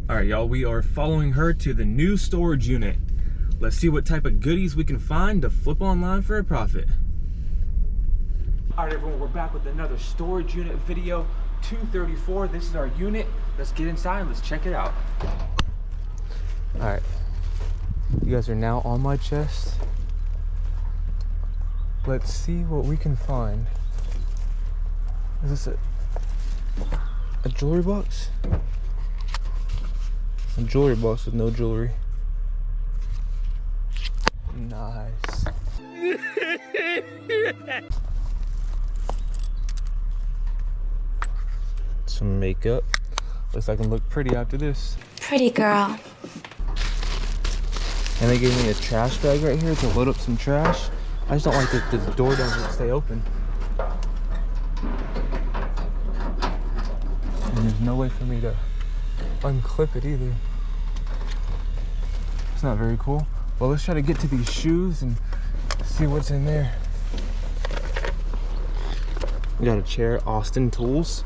All right, y'all, we are following her to the new storage unit. Let's see what type of goodies we can find to flip online for a profit. All right, everyone, we're back with another storage unit video. 234, this is our unit. Let's get inside and let's check it out. All right, you guys are now on my chest. Let's see what we can find. Is this a jewelry box? A jewelry box with no jewelry. Nice. Some makeup. Looks like I can look pretty after this. Pretty girl. And they gave me a trash bag right here to load up some trash. I just don't like that the door doesn't stay open. And there's no way for me to unclip it either. It's not very cool. Well, let's try to get to these shoes and see what's in there. We got a chair, Austin Tools.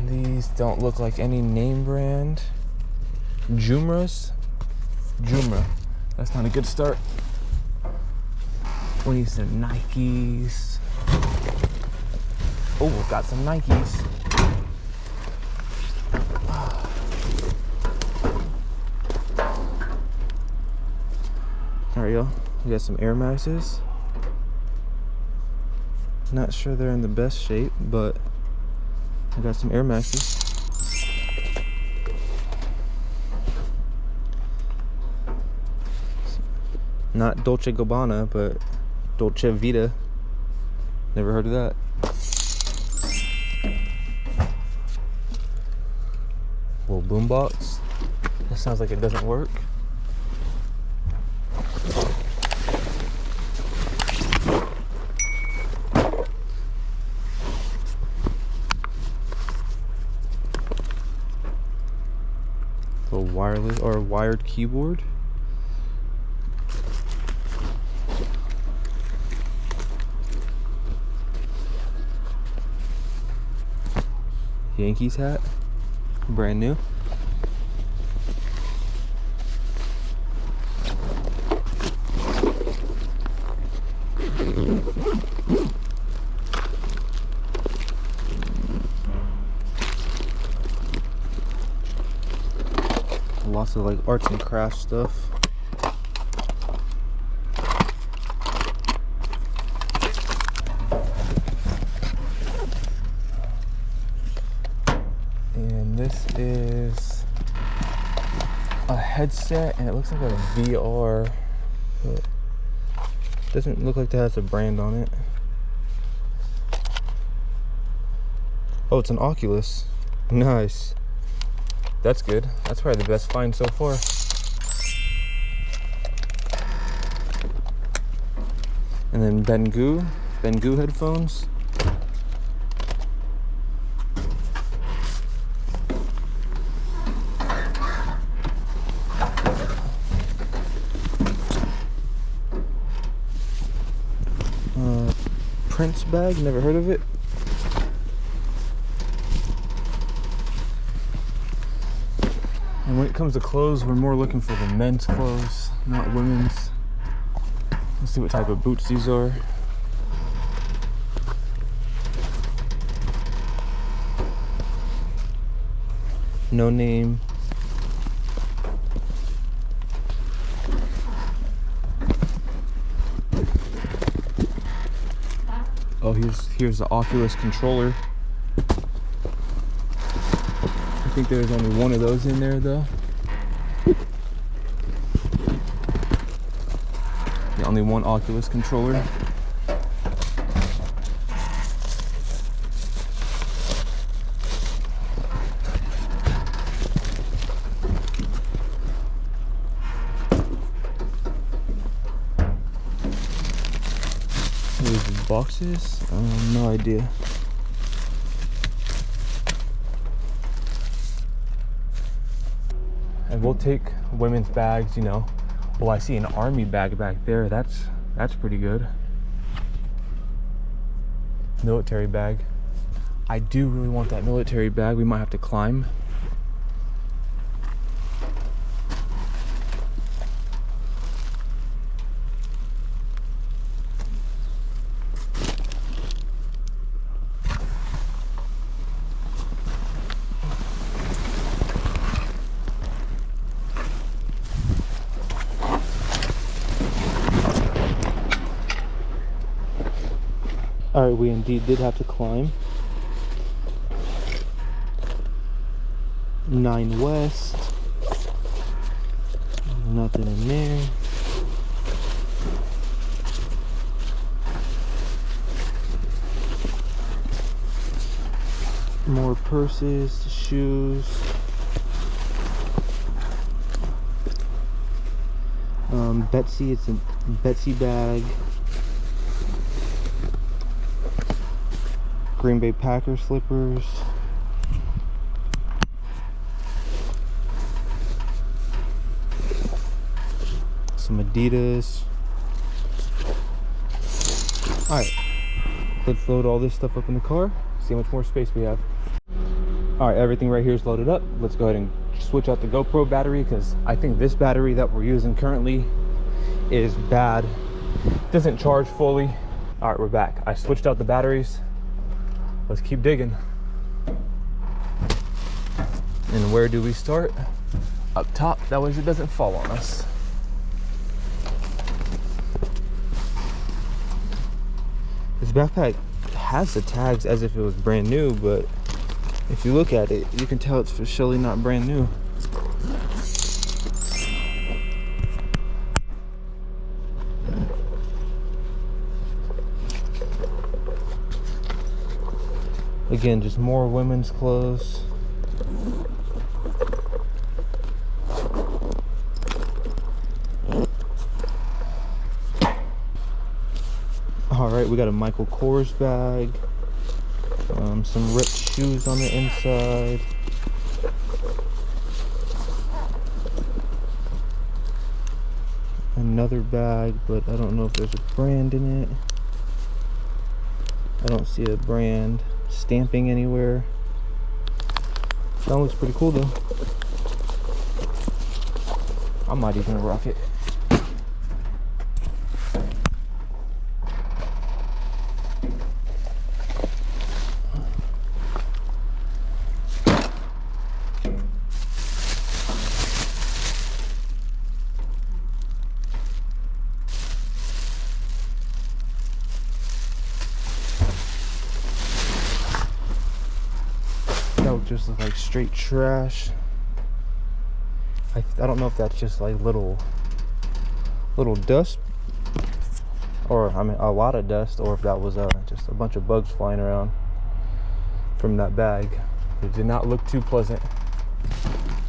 These don't look like any name brand. Jumras. That's not a good start. We need some Nikes. Oh, got some Nikes. All right, y'all. We got some Air Maxes. Not sure they're in the best shape, but I got some Air Maxes. Not Dolce Gabbana, but Dolce Vita. Never heard of that. Little boombox. That sounds like it doesn't work. A wireless or a wired keyboard. Yankees hat, brand new. Lots of like arts and crafts stuff. And this is a headset, and it looks like a VR, but doesn't look like that has a brand on it. Oh, it's an Oculus. Nice. That's good. That's probably the best find so far. And then Banggood headphones. Prince bag, never heard of it. And when it comes to clothes, we're more looking for the men's clothes, not women's. Let's see what type of boots these are. No name. Oh, here's the Oculus controller. I think there's only one of those in there though. Yeah, only one Oculus controller. Here's the boxes. No idea. And we'll take women's bags, you know. Well, I see an army bag back there. That's pretty good. Military bag. I do really want that military bag. We might have to climb. All right, we indeed did have to climb. 9 West. Nothing in there. More purses, shoes. Betsy, it's a Betsy bag. Green Bay Packers slippers. Some Adidas. Alright, let's load all this stuff up in the car, see how much more space we have. Alright, everything right here is loaded up. Let's go ahead and switch out the GoPro battery, because I think this battery that we're using currently is bad. It doesn't charge fully. Alright, we're back. I switched out the batteries. Let's keep digging. And where do we start? Up top, that way it doesn't fall on us. This backpack has the tags as if it was brand new, but if you look at it, you can tell it's for surely not brand new. Again, just more women's clothes. All right, we got a Michael Kors bag. Some ripped shoes on the inside. Another bag, but I don't know if there's a brand in it. I don't see a brand stamping anywhere. That looks pretty cool though. I might even rock it. Just look like straight trash. I don't know if that's just like little dust, or I mean a lot of dust, or if that was just a bunch of bugs flying around from that bag. It did not look too pleasant.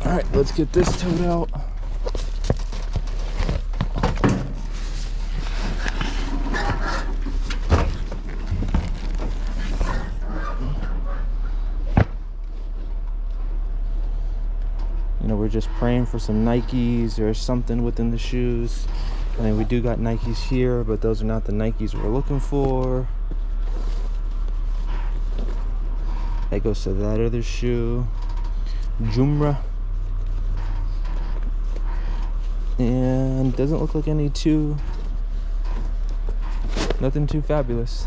All right, let's get this towed out. You know, we're just praying for some Nikes or something within the shoes. I mean, we do got Nikes here, but those are not the Nikes we're looking for. That goes to that other shoe, Jumra. And doesn't look like nothing too fabulous.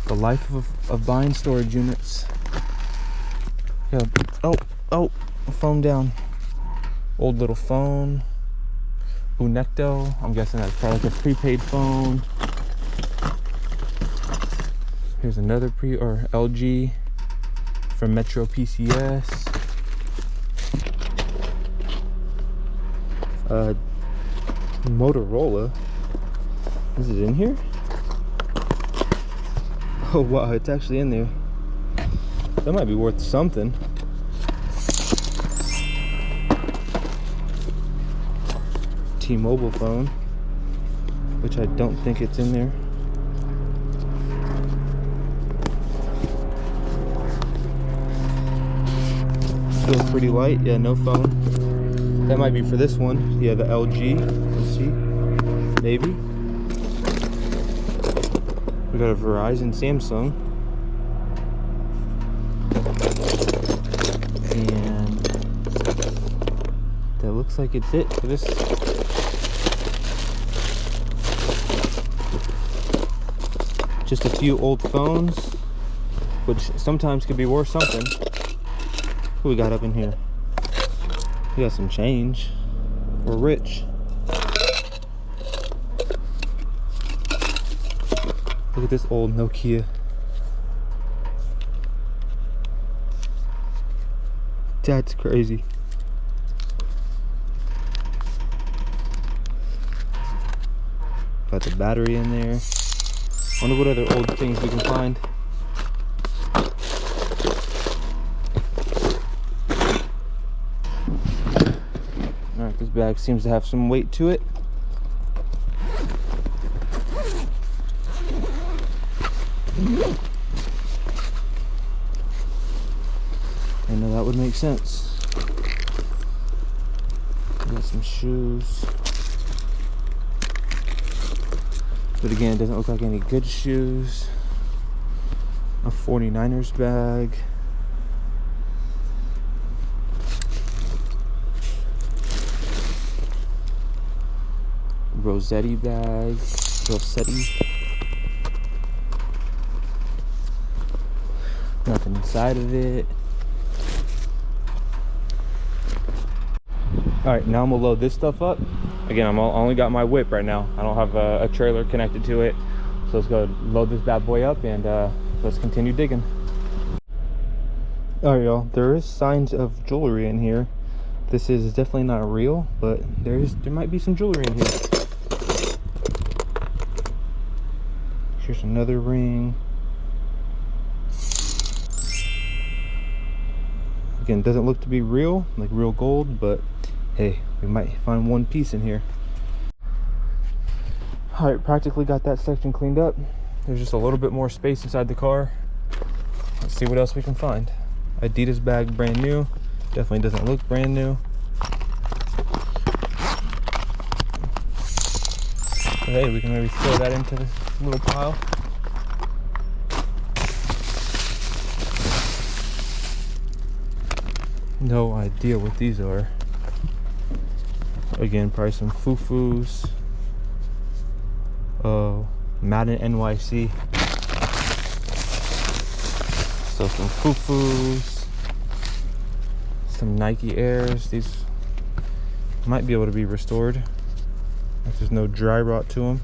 The life of buying storage units. Yeah. Oh, phone down. Old little phone. Unecto. I'm guessing that's probably like a prepaid phone. Here's another LG from Metro PCS. Motorola. Is it in here? Oh wow, it's actually in there. That might be worth something. T-Mobile phone, which I don't think it's in there. Feels pretty light. Yeah, no phone. That might be for this one. Yeah, the LG. Let's see. Maybe. We got a Verizon Samsung. And that looks like it's it for this. Just a few old phones, which sometimes could be worth something. What we got up in here? We got some change. We're rich. Look at this old Nokia. That's crazy. Got the battery in there. Wonder what other old things we can find. Alright, this bag seems to have some weight to it. I know that would make sense. Got some shoes. But again, it doesn't look like any good shoes. A 49ers bag. Rossetti bag. Rossetti. Nothing inside of it. Alright, now I'm gonna load this stuff up. Again, I only got my whip right now. I don't have a trailer connected to it. So let's go load this bad boy up and let's continue digging. Alright, y'all, there is signs of jewelry in here. This is definitely not real, but there might be some jewelry in here. Here's another ring. Again, doesn't look to be real, like real gold, but hey, we might find one piece in here. Alright, practically got that section cleaned up. There's just a little bit more space inside the car. Let's see what else we can find. Adidas bag, brand new. Definitely doesn't look brand new. But hey, we can maybe throw that into this little pile. No idea what these are. Again, probably some Fufus. Madden NYC. So some Fufus. Some Nike Airs. These might be able to be restored if there's no dry rot to them.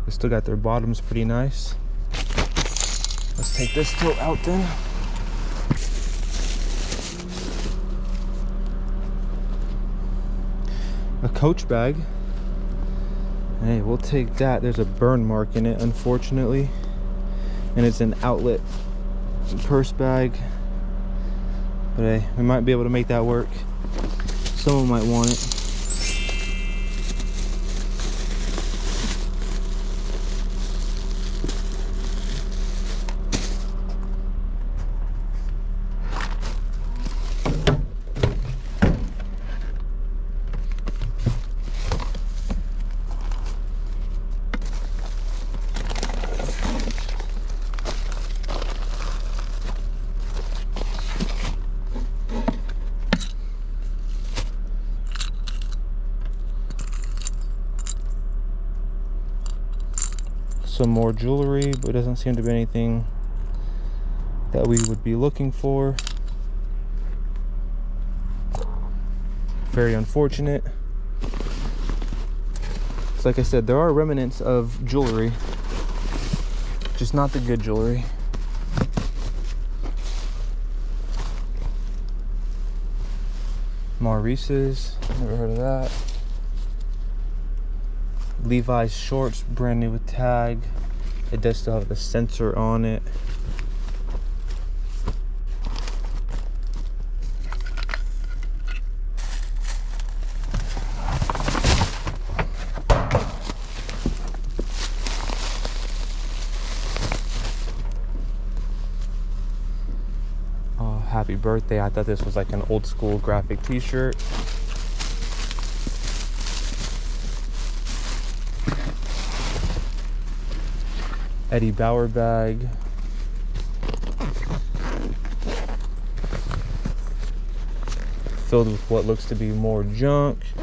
They still got their bottoms pretty nice. Let's take this tote out then. A Coach bag. Hey, we'll take that. There's a burn mark in it, unfortunately. And it's an outlet purse bag. But hey, we might be able to make that work. Someone might want it. Some more jewelry, but it doesn't seem to be anything that we would be looking for. Very unfortunate. So like I said, there are remnants of jewelry, just not the good jewelry. Maurice's, never heard of that. Levi's shorts, brand new with tag. It does still have the sensor on it. Oh, happy birthday. I thought this was like an old school graphic t-shirt. Eddie Bauer bag. Filled with what looks to be more junk. I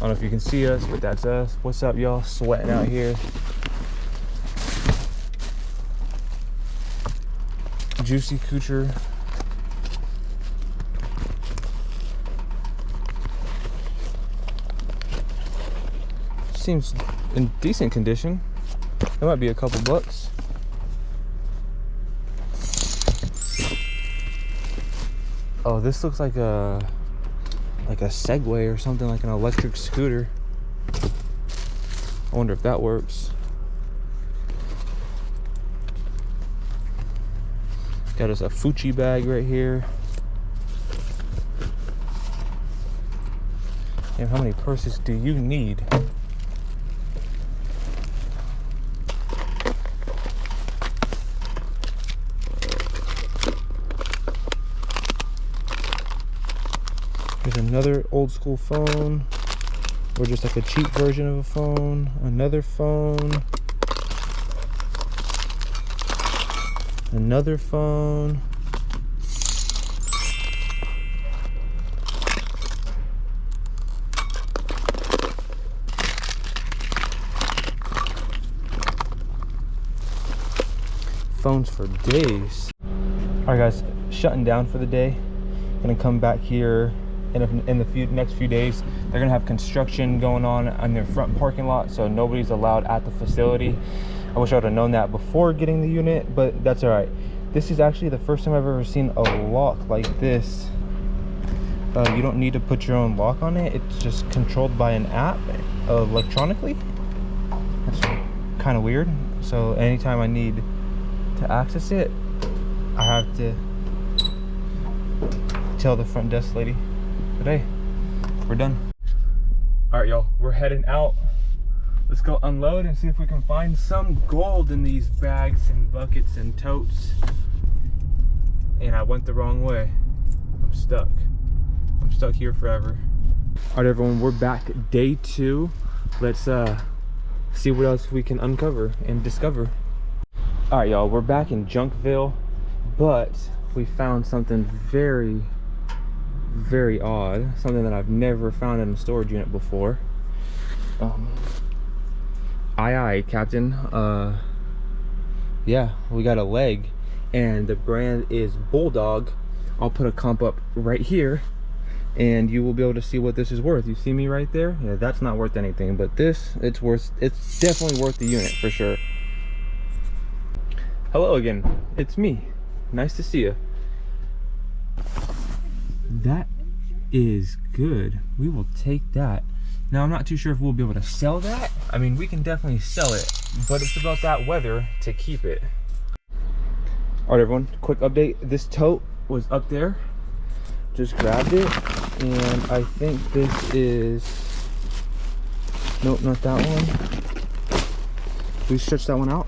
don't know if you can see us, but that's us. What's up, y'all? Sweating out here. Juicy Couture. Seems in decent condition. That might be a couple bucks. Oh, this looks like a Segway or something, like an electric scooter. I wonder if that works. Got us a Fuchi bag right here. And how many purses do you need? There's another old school phone, or just like a cheap version of a phone. Another phone. Another phone. Phones for days. All right, guys, shutting down for the day. Gonna come back here in the next few days. They're gonna have construction going on their front parking lot, so nobody's allowed at the facility. I wish I would have known that before getting the unit, but that's all right. This is actually the first time I've ever seen a lock like this. You don't need to put your own lock on it. It's just controlled by an app electronically. That's kind of weird. So anytime I need to access it, I have to tell the front desk lady, but hey, we're done. All right, y'all, we're heading out. Let's go unload and see if we can find some gold in these bags and buckets and totes. And I went the wrong way. I'm stuck. I'm stuck here forever. All right, everyone, we're back day 2. Let's see what else we can uncover and discover. All right, y'all, we're back in Junkville, but we found something very, very odd. Something that I've never found in a storage unit before. Aye, Captain. Yeah, we got a leg, and the brand is Bulldog. I'll put a comp up right here, and you will be able to see what this is worth. You see me right there? Yeah, that's not worth anything, but this, it's definitely worth the unit for sure. Hello again, it's me. Nice to see you. That is good. We will take that. Now, I'm not too sure if we'll be able to sell that. I mean, we can definitely sell it, but it's about that weather to keep it. All right, everyone, quick update. This tote was up there. Just grabbed it, and I think this is, nope, not that one. We stretch that one out.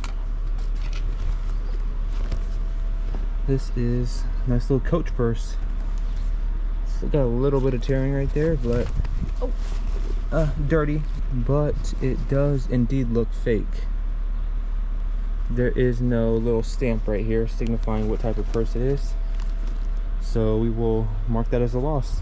This is a nice little Coach purse. Still got a little bit of tearing right there, but dirty, but it does indeed look fake. There is no little stamp right here signifying what type of purse it is, so we will mark that as a loss.